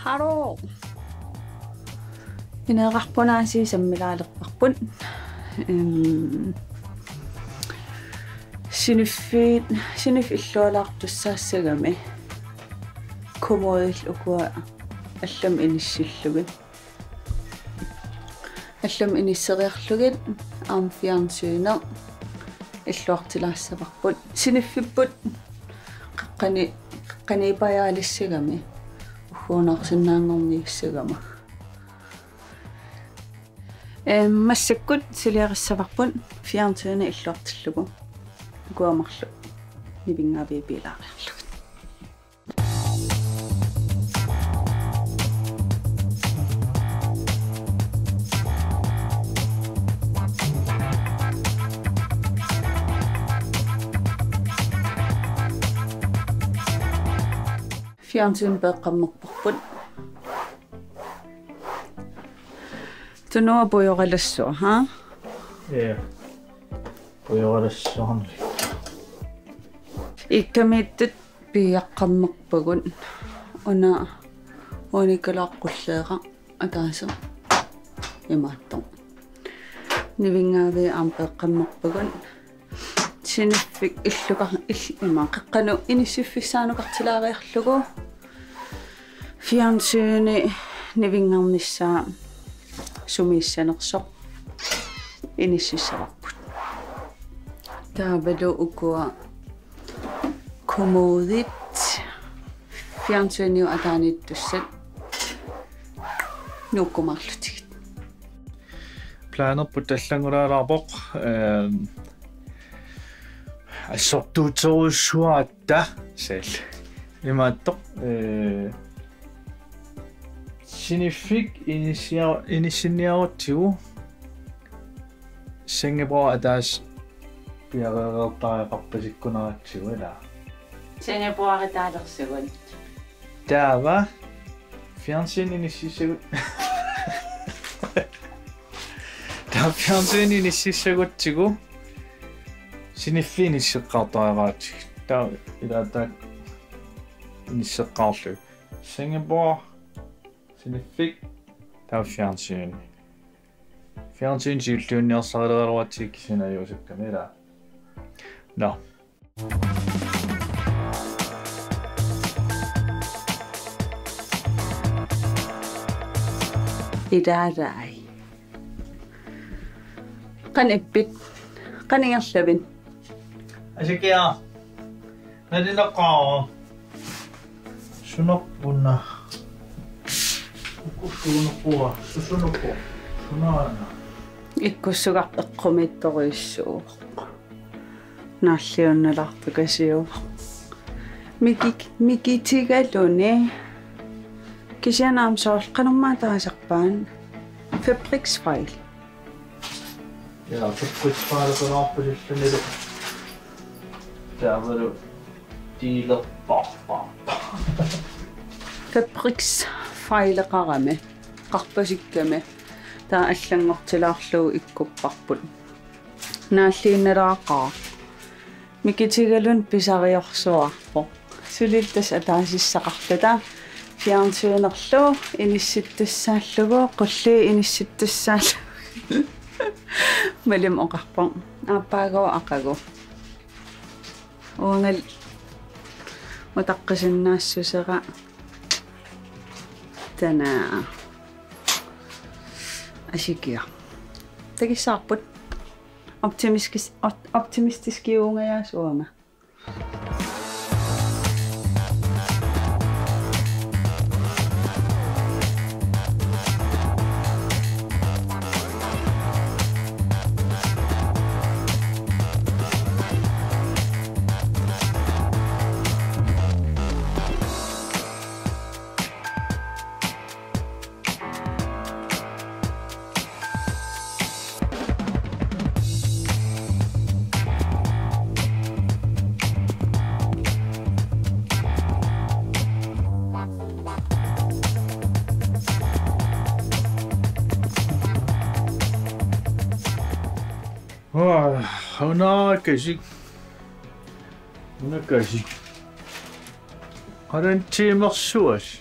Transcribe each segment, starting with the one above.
Hallo. Inaqarpunaasi sammilaaleqqarpun. Sinif illualaartussaassagami. Kumoil ukua allam inissillugit. Allam inisseriarlugit aamfiarnsuina illuartilaassaqarput. Siniffipput qaqqaniipajaalissagami. Uhuunarsinnaangorniissagama. Massakkut siliarissavaqpun fiarnsuina illuartillugu. Kuamarlu nipingaaviipiilaariarlugut. Fiarnsuin peeqqammerparput. Tunua pujoqalassua, ha? Ja. Pujoqalassuarni. Ikkamiittut piaqqammerpagun una unikalaaqqullaeqa ataasa imaattor. Nivingaavi aam peeqqammerpagun siniffik illuqa ima qaqqanu inissiffissaanuqartilaariarlugu fiarnsuini nivingarnissaa sumiissanersoq inississavaqput taavalu ukua komoodit fiarnsuiniu ataanittussat nuukkumarlutigit Planerput tallangulaalaarpoq assortuuteruussuaratta sal imaattoq siniffik inissianiarutigu Singapore ataas piareertariaqarpasikkunaratsigu ila Singapore taalersugun taava fiarnsuin inississagut taa fiarnsuin inississagutsigu siniffiin isseqqaartariaqaatsik taa ilaataak inisseqqaarlu Singapore siniffik taa fiarnsuin siulluunniarsarileruatsik sinajuusukkami ila no idaarai qanippit qaningerlavin Asikia nadinaqaa sunoppuna ukusunuqua susunuqu sunaana ikkussuqaq eqqumittoruissuuq naalliunnalartukasiuq mikitigaluni kisianaam soorqanermaataasarpaan fabriksfejl ja fabriksfejl Taavalu tiilerparpaa fabriksfejleqarami qarpasikkami taa allangortilaarlugu ikkupparput naalliinnalaaqaa mikitigalun pisariorsuarpo suliltas ataasissaqartata fiarnsuinerlu inissittassaallugu qullii inissittassaallu malim oqarpa aappaago aqagu uangal mutaqqisinnaassусера tana asikia takissaarput optimistiski uungajaasuama Una kasi. Una kasi. Har en timer sås.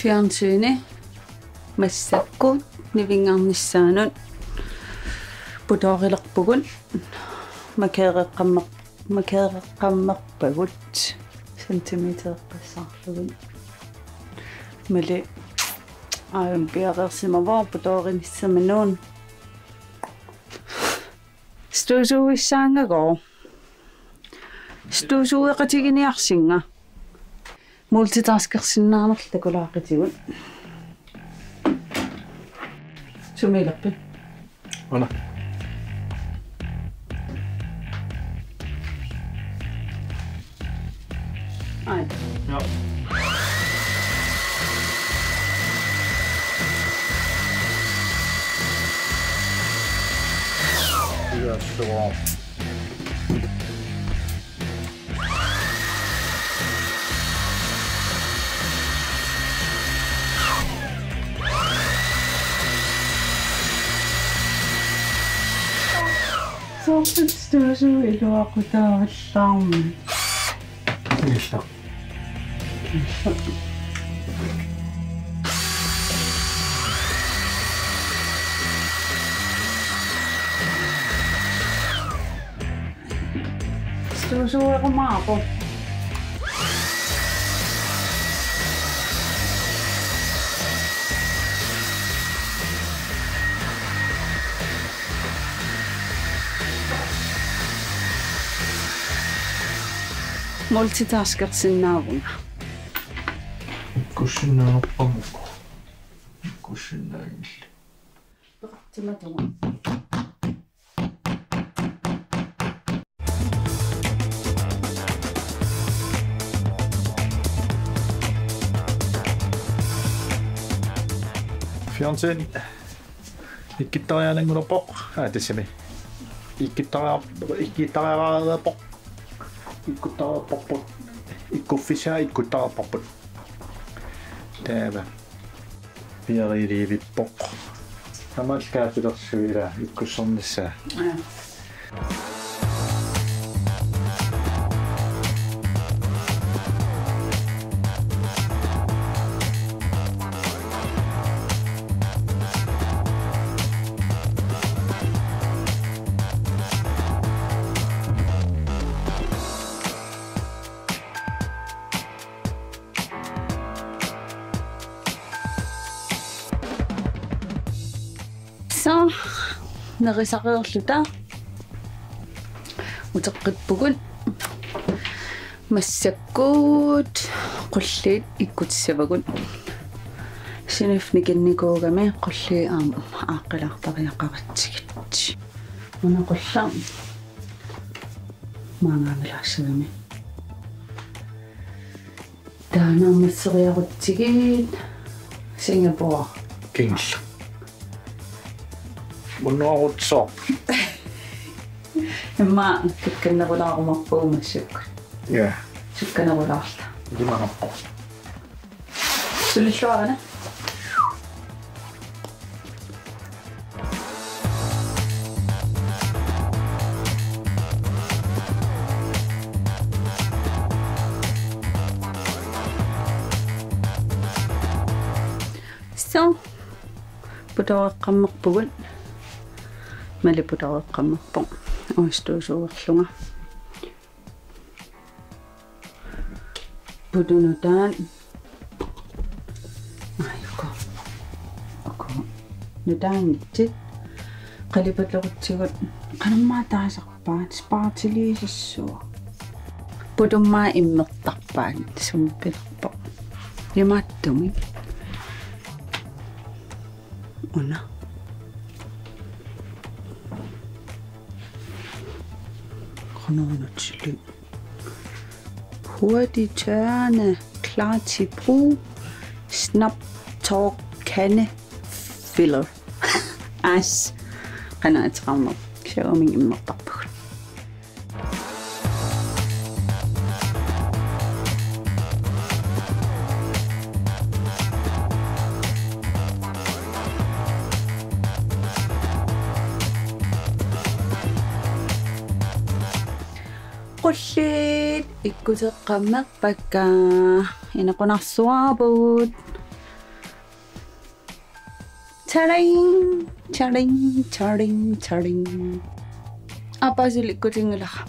Fjernsynet массаккуут нивингарниссаанут путоориlerpugun макеэреққаммерпагут сантиметеққассаарлугун мали аам биареерсимаваа путооринissamanuun стуусуиссаангагоо стуусуеқатигиниарсинга мултитаскерсиннаарнерл такулааққитигут сумилерпи Ана. ай Ja. Ja, så. соорпстуусуилуақутаараллаарми Illa. стуусуеқумаапо мултитаскерсиннаавунга Kussinnaarpamukku. Kussinnaagilli. пеқартиматуга Fjernsyn. Ikkitarianangulerpoq. Tassami. Ikkitariaraareerpoq. Ikkutariarporput. Ikkuffisaa ikkutariarporput. Taava. Piariliivippoq. Amalkaapilersuila ikkussornissaa. са нерисақиерлута утеққиппугун массаккуут қуллиит иккутиссавагун синифникинникуугами қулли аама ааққилаартариаққаратсигит унақулла маангаамилаассагами таанамассериарутсигит Сингапур Kingl. Munnuarutsoq. имма кикканнерулаарумарпуумассук Ja. сукканерулаарла Limanarpo. сулиллуарана со путоэққаммерпугут мали путоэққаммерпо оистуусууерлунга путунутаан айко око нутаангитсит қалипатлерутсигут канаммаа таасарпаат спаатилиисиссуа путуммаа иммертарпаат сумпилерпо ямааттуми уна Chronology. Hurtig tørrende, klar til brug. Snap, talk, kande, filler. As. قناة غامض شو من المطبخ. qulliit ikkutеққаммерпакка инеқунарсуарпугут Charing. Apasilikkutingulaqa.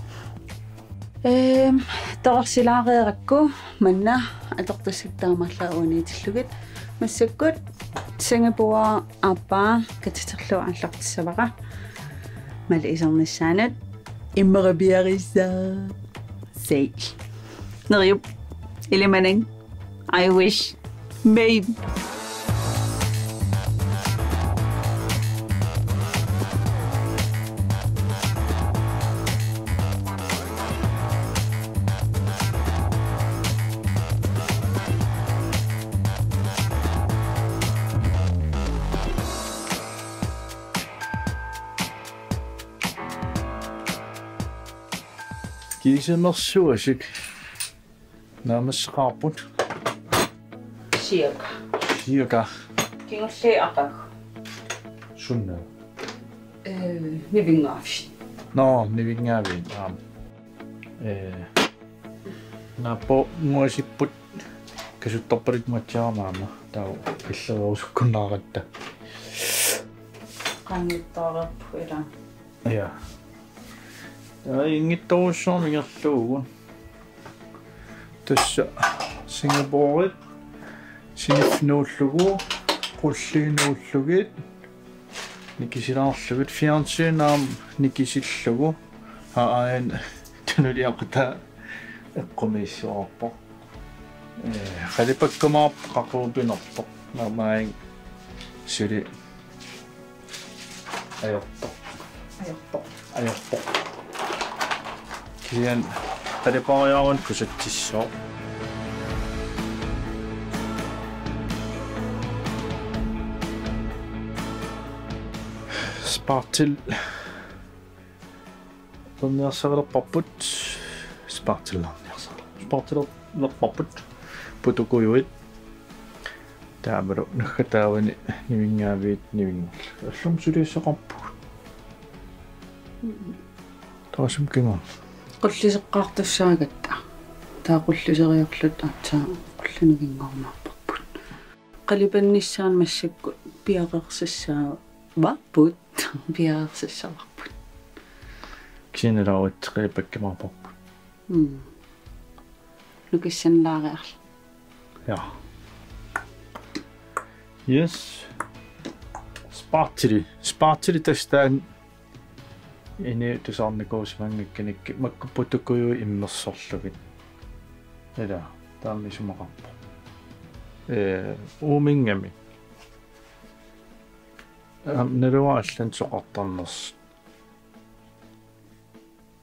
Torsilaaqeerakku manna atoqtassittaamарлаа массаккут Сингапур аппаа катитерлу аллартиссаваqa мал исернissaanat иммерабиарисsaa сей нериуп илиманан I wish maybe Kiisemmersuasik naamasseqarput siaka кингуллиақақ sunna нивингаавши nivingaavin napo nguasipput kasuttorpalit matjaarmaama tau иллерусуккуннаақатта qangittaareerpu ila ja ingittorussormingerluugu tassa Singaporeet sinifnuullugu qulliinuullugit nikisilaarlugit fiancenaam nikisillugu haaen tunuliaqta eqqumiissuarpo qalipakkumaarp qaquupinerpo naamaing suli ajorpo kian qalipariarun kusattissuo spartil tunniarsarelerparput spartilerlerparput putukuyuit taamalu nakkataavani nivingaavit allum suliisseqarpu taasum kinga qulliseqqaartussaaгаtta таақуллусериорлут аатсаа qullunuginngormaarparput qalipannissaan массакку пиақерсассаа ваппут пиақерсассаварпут кинелауат qilipakkimaarparput нукиссанлаариарла ja yes spartili tastaan ini tusarnikuusmangikkinikki makkupputukkuyu immersorlugit ila taammisumaqarpo uumingami naluwa allan soqartarners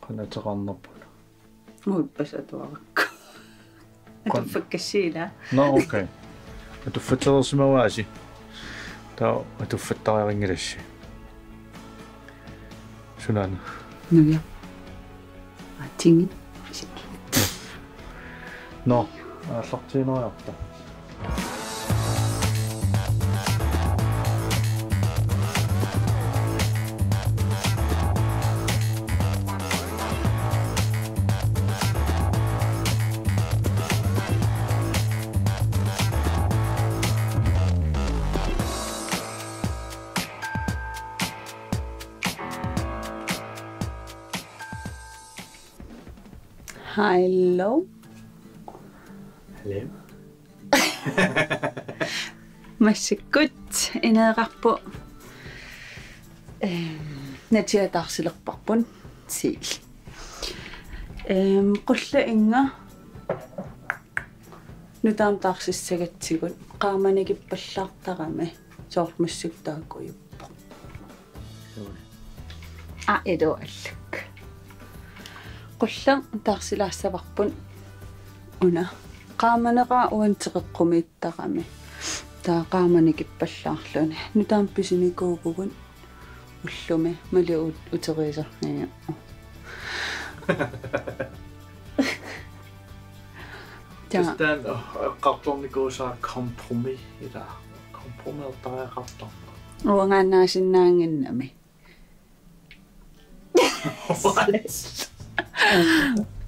qanateqarnerpula muippasatuarakku атуффаккассиила no okay атуффатерсимавааси таа атуффаттариарингиласси сунан нуя атинги no аллартиинериарта Hello. Hello. Massikut ineeqarpu natiatаарsilerparpun siil. Qulla inga nutaam taarsissagatsigut qaamanigippallartarami soormassuktaakuyuppo. Edo allak. Qulla taarsilaassavарpun una qaamaneqa uanteqeqqumiittarami taa qaamanigippallarluni nutaam pisinikuupugun ullumi mali uteriisarniu Tastaan qartornikuusaa kompromis ila kompromisertariaqartor uangaannaasinnaaginnami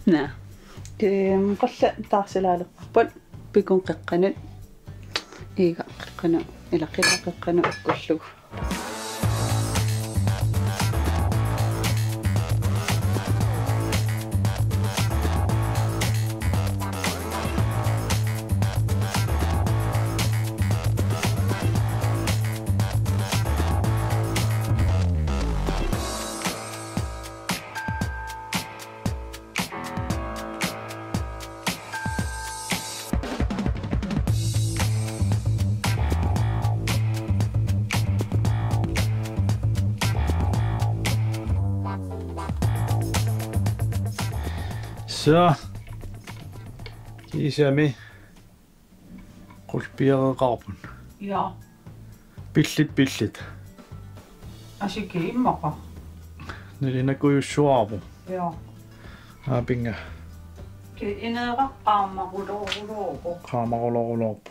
na qalla taarsilaalerparput pikun qeqqanut iiga qeqqanu илаққилаққеққану аккуллугу Så kисами qulpiareqarpun ja pillit asiki immaqa nilinakuйussуарпу ja aapinga ke ineeqaqqaammaquloruloruqo qaamaqolorulorpu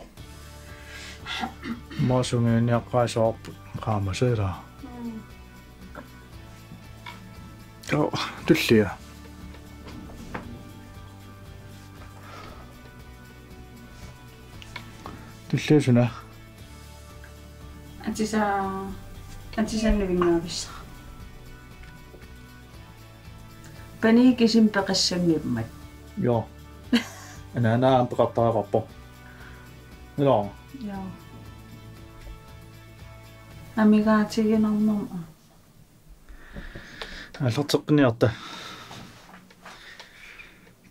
maasunginiaqqaasoorpu qaamasela tullia tulliasuna антисааннавингаависса паникисим пеқассангиммат jo anaanaa peqartaraaqarpo ilo ja амигаатигинэрмама аллертеққниарта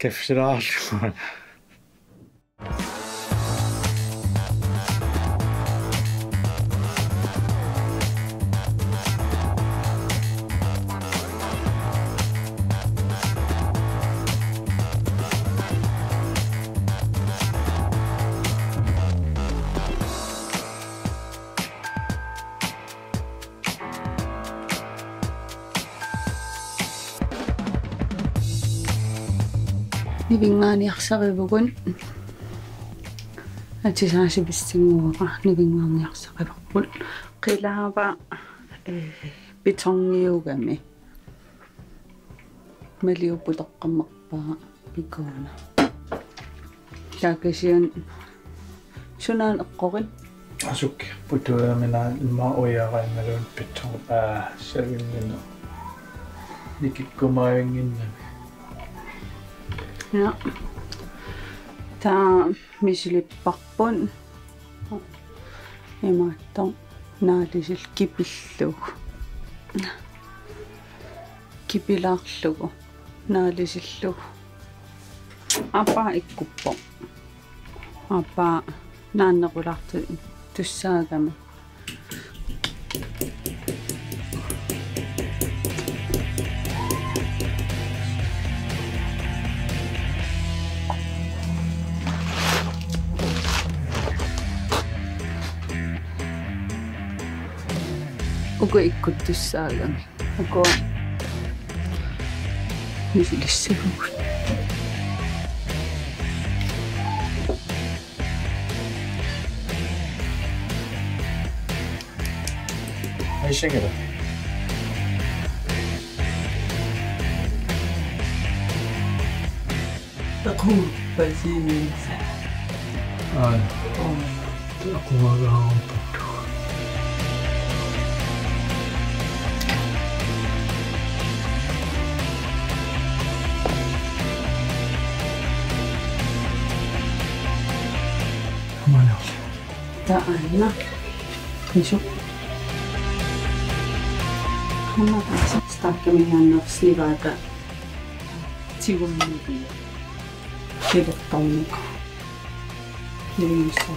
кафсилаарлуан нивинганиарсаривгун атисаасиписсингууга нивинганиарсариварпут қилаава бетонгиугами малиуппутеққаммарпаа пикуна таакасиан сунаан эққорит асук путуамина имма ояараималуун питтор савиннина никиккумаангиннами ja ta mislipparpun imaattor naalisil kipillug kipilaarlugu naalisillug apa ikkuppo apa naannequlartu tussaagami ugo ikkuttussaagami ugo misilissagug aishingera taqul pasiminsa aquagaampu taana isu hamma starkamiannersivaata tigummigu kilertorniku nivimissa